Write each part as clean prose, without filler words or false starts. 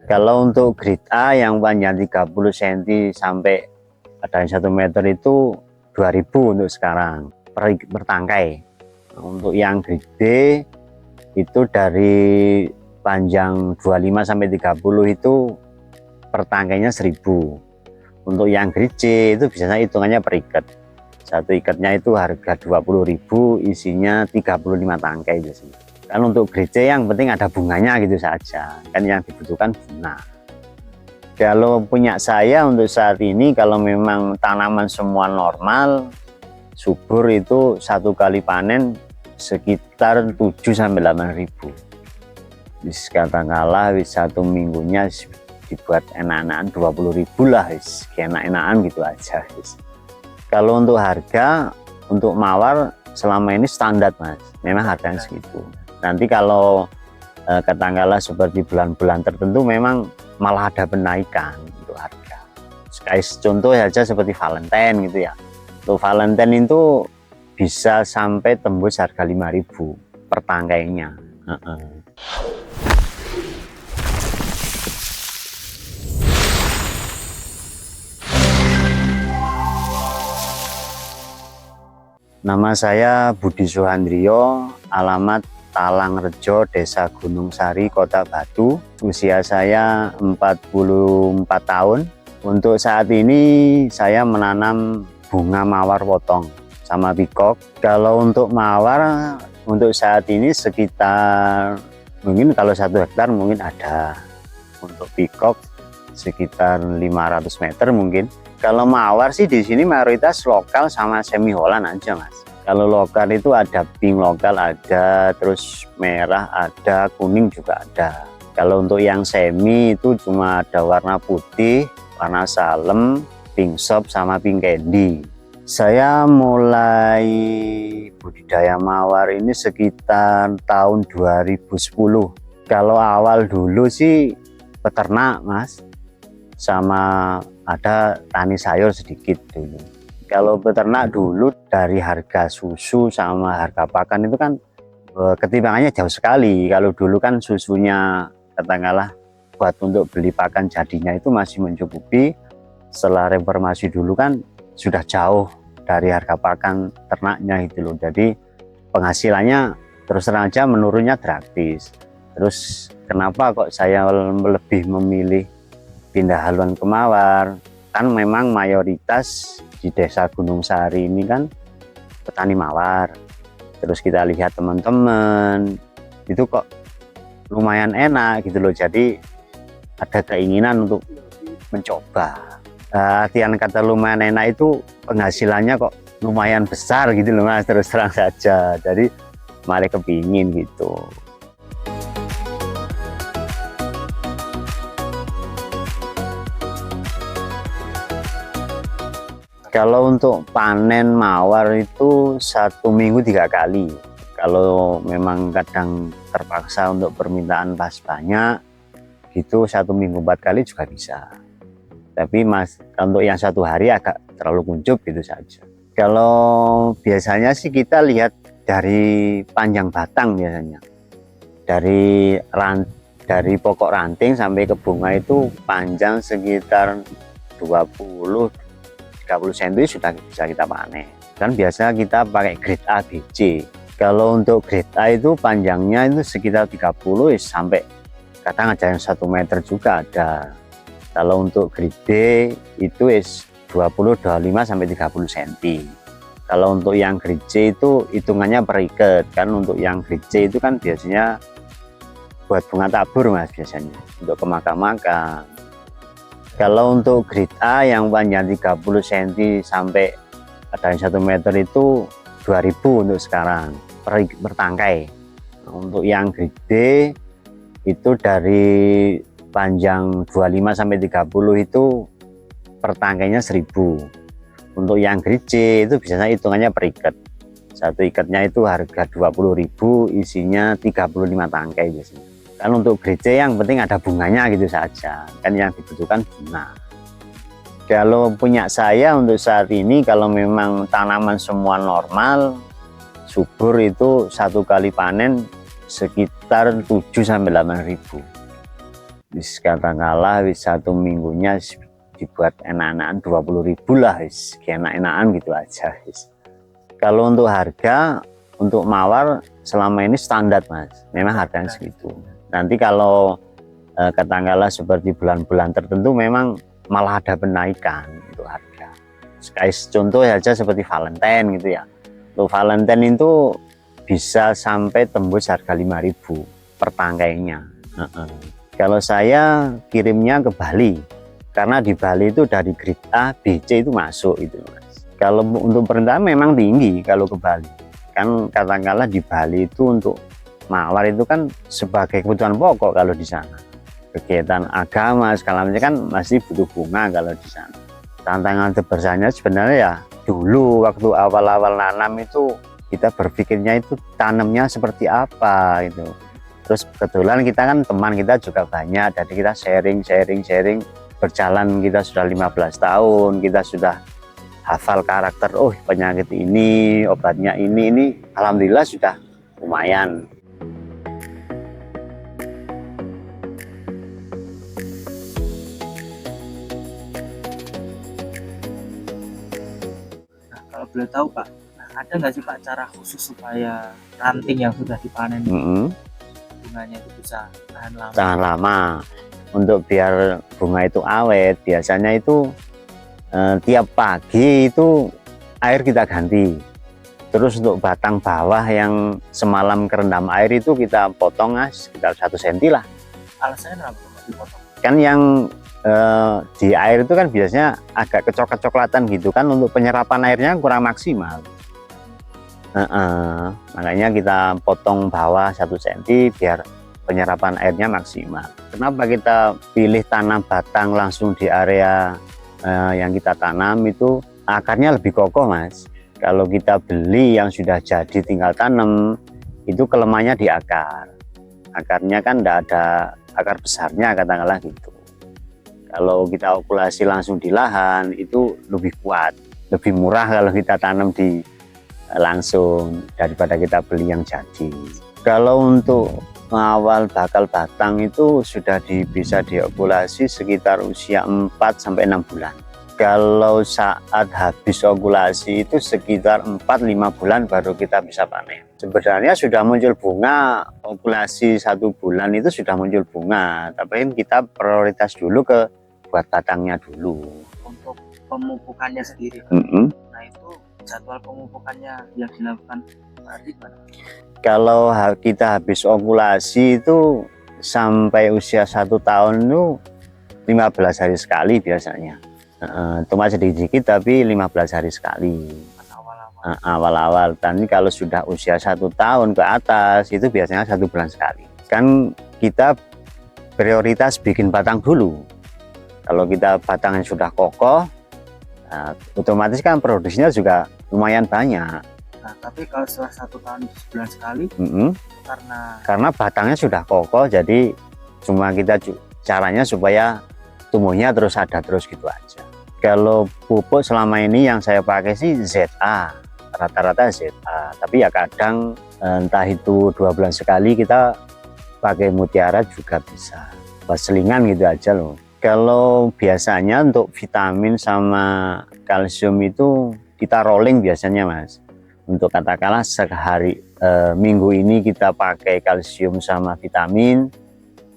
Kalau untuk grade A yang panjang 30 cm sampai ada yang 1 meter itu 2000 untuk sekarang per tangkai. Untuk yang grade B itu dari panjang 25 sampai 30 itu per tangkainya 1000. Untuk yang grade C itu biasanya hitungannya per ikat. Satu ikatnya itu harga 20.000, isinya 35 tangkai biasanya. Kan untuk grade C yang penting ada bunganya gitu saja, kan yang dibutuhkan bunga. Kalau punya saya untuk saat ini, kalau memang tanaman semua normal, subur, itu satu kali panen sekitar 7-8 ribu. Katakanlah satu minggunya dibuat enak-enakan 20.000 lah, enak-enakan gitu aja. Kalau untuk harga, untuk mawar selama ini standar mas, memang harganya segitu. Nanti kalau katakanlah seperti bulan-bulan tertentu memang malah ada penaikan untuk harga. Contoh saja seperti Valentine gitu ya. Untuk Valentine itu bisa sampai tembus harga 5.000 per tangkainya. Nama saya Budi Suhandrio, alamat Talangrejo, Desa Gunung Sari, Kota Batu. Usia saya 44 tahun. Untuk saat ini saya menanam bunga mawar potong sama pikok. Kalau untuk mawar untuk saat ini sekitar, mungkin kalau 1 hektar mungkin ada. Untuk pikok sekitar 500 meter mungkin. Kalau mawar sih di sini mayoritas lokal sama semi Holland aja mas. Kalau lokal itu ada pink lokal ada, terus merah ada, kuning juga ada. Kalau untuk yang semi itu cuma ada warna putih, warna salem, pink shop sama pink candy. Saya mulai budidaya mawar ini sekitar tahun 2010. Kalau awal dulu sih peternak mas, sama ada tani sayur sedikit dulu. Kalau peternak dulu dari harga susu sama harga pakan itu kan ketimbangannya jauh sekali. Kalau dulu kan susunya katakanlah buat untuk beli pakan jadinya itu masih mencukupi. Setelah reformasi dulu kan sudah jauh dari harga pakan ternaknya itu loh. Jadi penghasilannya terus terang aja menurunnya drastis. Terus kenapa kok saya lebih memilih pindah haluan ke mawar? Kan memang mayoritas di Desa Gunung Sari ini kan petani mawar. Terus kita lihat teman-teman itu kok lumayan enak gitu loh. Jadi ada keinginan untuk mencoba. Artian kata lumayan enak itu penghasilannya kok lumayan besar gitu loh mas, terus terang saja. Jadi malah kepingin gitu. Kalau untuk panen mawar itu 1 minggu 3 kali. Kalau memang kadang terpaksa untuk permintaan pas banyak, gitu 1 minggu 4 kali juga bisa. Tapi mas, untuk yang 1 hari agak terlalu kuncup gitu saja. Kalau biasanya sih kita lihat dari panjang batang biasanya. Dari pokok ranting sampai ke bunga itu panjang sekitar 20-30 cm sudah bisa kita panen. Kan biasa kita pakai grade A, B, C. Kalau untuk grade A itu panjangnya itu sekitar 30 sampai kadang ada yang 1 meter juga ada. Kalau untuk grade B itu 20-25 sampai 30 cm. Kalau untuk yang grade C itu hitungannya per ikat. Kan untuk yang grade C itu kan biasanya buat bunga tabur mas, biasanya untuk ke makam-makam. Kalau untuk grade A yang panjang 30 cm sampai ada yang 1 meter itu 2000 untuk sekarang per tangkai. Untuk yang grade B itu dari panjang 25 sampai 30 itu per tangkainya 1000. Untuk yang grade C itu biasanya hitungannya per ikat. Satu ikatnya itu harga 20.000, isinya 35 tangkai biasanya. Kan untuk grade C yang penting ada bunganya gitu saja, kan yang dibutuhkan bunga. Kalau punya saya untuk saat ini, kalau memang tanaman semua normal, subur, itu satu kali panen sekitar 7-8 ribu. wis katakanlah wis 1 minggunya dibuat enak-enakan 20.000 lah, wis enak-enakan gitu aja wis. Kalau untuk harga untuk mawar selama ini standar Mas, memang harganya segitu. Nanti kalau katakanlah seperti bulan-bulan tertentu memang malah ada penaikan untuk harga. Contoh saja seperti Valentine gitu ya. Untuk Valentine itu bisa sampai tembus harga 5.000 per tangkainya. Kalau saya kirimnya ke Bali, karena di Bali itu dari grade A, B, C itu masuk itu Mas. Kalau untuk permintaan memang tinggi kalau ke Bali. Kan katakanlah di Bali itu untuk mawar itu kan sebagai kebutuhan pokok kalau di sana. Kegiatan agama segala macam kan masih butuh bunga kalau di sana. Tantangan terbesarnya sebenarnya ya dulu waktu awal-awal nanam itu kita berpikirnya itu tanamnya seperti apa gitu. Terus kebetulan kita kan teman kita juga banyak, jadi kita sharing berjalan, kita sudah 15 tahun, kita sudah hafal karakter, oh penyakit ini, obatnya ini alhamdulillah sudah lumayan. Nah, kalau boleh tahu Pak, ada nggak sih Pak cara khusus supaya ranting yang sudah dipanen bunganya itu bisa tahan lama? Tahan lama. Untuk biar bunga itu awet, biasanya itu tiap pagi itu air kita ganti. Terus untuk batang bawah yang semalam kerendam air itu kita potong sekitar 1 cm lah. Alasannya kenapa Pak dipotong? Kan yang di air itu kan biasanya agak kecoklat-coklatan gitu kan, untuk penyerapan airnya kurang maksimal. Makanya kita potong bawah 1 cm biar penyerapan airnya maksimal. Kenapa kita pilih tanam batang langsung di area yang kita tanam itu akarnya lebih kokoh Mas. Kalau kita beli yang sudah jadi tinggal tanam itu kelemahannya di akar. Akarnya kan tidak ada akar besarnya katakanlah gitu. Kalau kita okulasi langsung di lahan itu lebih kuat, lebih murah kalau kita tanam di langsung daripada kita beli yang jadi. Kalau untuk awal bakal batang itu sudah bisa diokulasi sekitar usia 4-6 bulan. Kalau saat habis okulasi itu sekitar 4-5 bulan baru kita bisa panen. Sebenarnya sudah muncul bunga, okulasi 1 bulan itu sudah muncul bunga, tapi kita prioritas dulu ke buat batangnya dulu. Untuk pemupukannya sendiri, nah itu jadwal pemupukannya yang dilakukan berarti gimana? Kalau kita habis okulasi itu sampai usia 1 tahun itu 15 hari sekali biasanya. Cuma sedikit tapi 15 hari sekali. Awal-awal. Dan kalau sudah usia 1 tahun ke atas itu biasanya 1 bulan sekali. Kan kita prioritas bikin batang dulu. Kalau kita batangnya sudah kokoh, otomatis kan produksinya juga lumayan banyak. Nah, tapi kalau setelah 1 tahun itu sebulan sekali, karena batangnya sudah kokoh, jadi cuma kita caranya supaya tumbuhnya terus ada terus gitu aja. Kalau pupuk selama ini yang saya pakai sih ZA, rata-rata ZA. Tapi ya kadang entah itu 2 bulan sekali kita pakai mutiara juga bisa. Buat selingan gitu aja loh. Kalau biasanya untuk vitamin sama kalsium itu kita rolling biasanya Mas. Untuk katakanlah minggu ini kita pakai kalsium sama vitamin,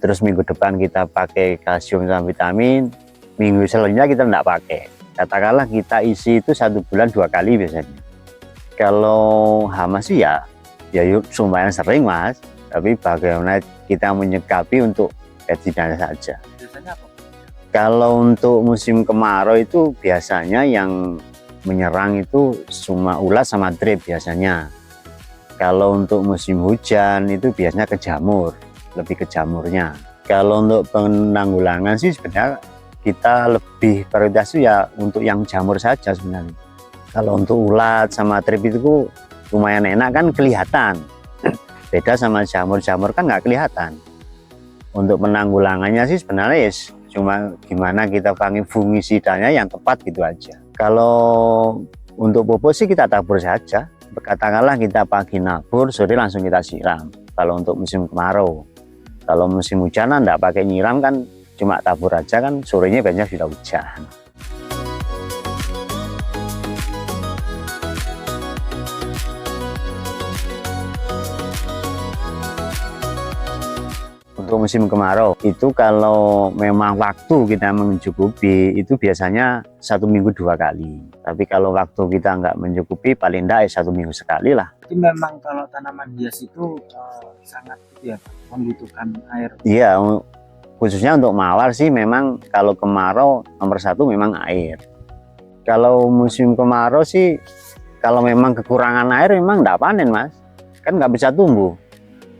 terus minggu depan kita pakai kalsium sama vitamin, minggu selanjutnya kita tidak pakai. Katakanlah kita isi itu 1 bulan 2 kali biasanya. Kalau hama sih ya lumayan sering Mas, tapi bagaimana kita menyikapi untuk kejadian saja. Biasanya apa? Kalau untuk musim kemarau itu biasanya yang menyerang itu cuma ulat sama drip biasanya. Kalau untuk musim hujan itu biasanya ke jamur, lebih ke jamurnya. Kalau untuk penanggulangan sih sebenarnya kita lebih prioritas ya untuk yang jamur saja sebenarnya. Kalau untuk ulat sama drip itu lumayan enak kan kelihatan. Beda sama jamur-jamur kan nggak kelihatan. Untuk penanggulangannya sih sebenarnya cuma gimana kita pakai fungisidanya yang tepat gitu aja. Kalau untuk pupuk sih kita tabur saja. Katakanlah kita pagi nabur, sore langsung kita siram. Kalau untuk musim kemarau. Kalau musim hujan enggak pakai nyiram kan, cuma tabur aja kan, sorenya biasanya sudah hujan. Untuk musim kemarau itu kalau memang waktu kita mencukupi itu biasanya 1 minggu 2 kali. Tapi kalau waktu kita nggak mencukupi paling enggak 1 minggu sekali lah. Jadi memang kalau tanaman hias itu sangat ya, membutuhkan air. Iya, khususnya untuk mawar sih memang kalau kemarau nomor 1 memang air. Kalau musim kemarau sih kalau memang kekurangan air memang enggak panen Mas, kan nggak bisa tumbuh.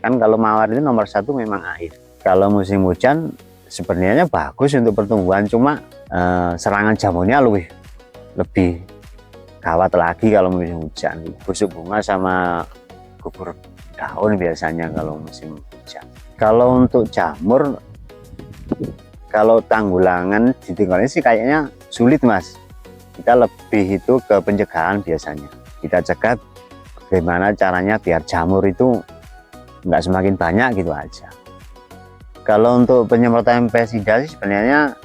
Kan kalau mawar itu nomor 1 memang air. Kalau musim hujan sebenarnya bagus untuk pertumbuhan, cuma serangan jamurnya lebih gawat lagi kalau musim hujan. Busuk bunga sama gugur daun biasanya kalau musim hujan. Kalau untuk jamur, kalau tanggulangan ditinggalin sih kayaknya sulit Mas. Kita lebih itu ke pencegahan biasanya. Kita cegah bagaimana caranya biar jamur itu nggak semakin banyak gitu aja. Kalau untuk penyemprotan pestisida sih sebenarnya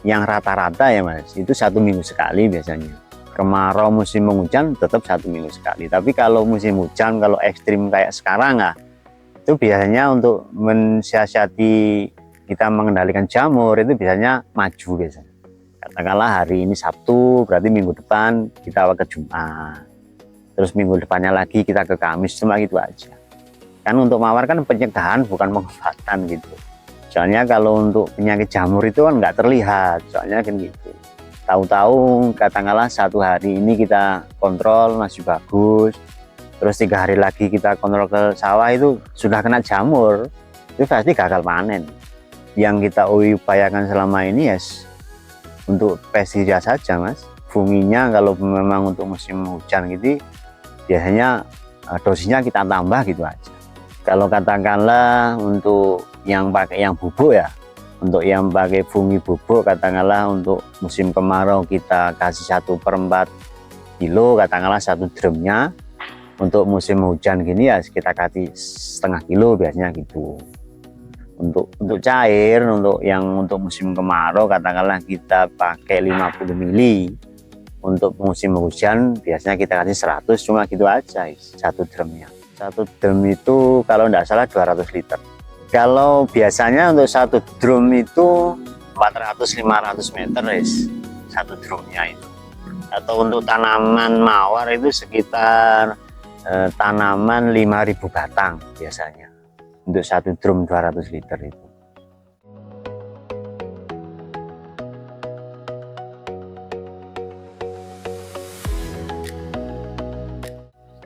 yang rata-rata ya Mas, itu 1 minggu sekali biasanya. Kemarau musim penghujan tetap 1 minggu sekali. Tapi kalau musim hujan, kalau ekstrim kayak sekarang itu biasanya untuk mensiasati kita mengendalikan jamur itu biasanya maju biasanya. Katakanlah hari ini Sabtu, berarti minggu depan kita ke Jumat. Terus minggu depannya lagi kita ke Kamis, cuma gitu aja. Kan untuk mawar kan pencegahan bukan pengobatan gitu. Soalnya kalau untuk penyakit jamur itu kan nggak terlihat, soalnya kan gitu. Tahu-tahu katakanlah 1 hari ini kita kontrol masih bagus, terus 3 hari lagi kita kontrol ke sawah itu sudah kena jamur, itu pasti gagal panen. Yang kita upayakan selama ini ya untuk pestisida saja Mas. Funginya kalau memang untuk musim hujan gitu biasanya dosisnya kita tambah gitu aja. Kalau katakanlah untuk yang pakai yang bubuk ya, untuk yang pakai fungi bubuk katakanlah untuk musim kemarau kita kasih 1/4 kilo katakanlah 1 drumnya. Untuk musim hujan gini ya kita kasih setengah kilo biasanya gitu. Untuk cair, untuk musim kemarau katakanlah kita pakai 50 mili. Untuk musim hujan biasanya kita kasih 100, cuma gitu aja 1 drumnya. 1 drum itu kalau tidak salah 200 liter. Kalau biasanya untuk 1 drum itu 400-500 meter 1 drumnya itu. Atau untuk tanaman mawar itu sekitar tanaman 5.000 batang biasanya. Untuk 1 drum 200 liter itu.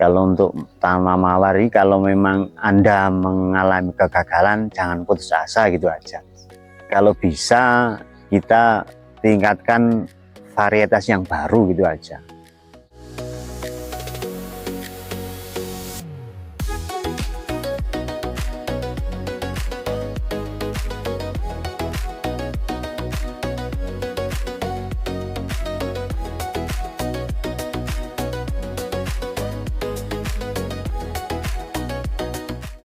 Kalau untuk tanaman mawar ini, kalau memang Anda mengalami kegagalan, jangan putus asa gitu aja. Kalau bisa kita tingkatkan varietas yang baru gitu aja.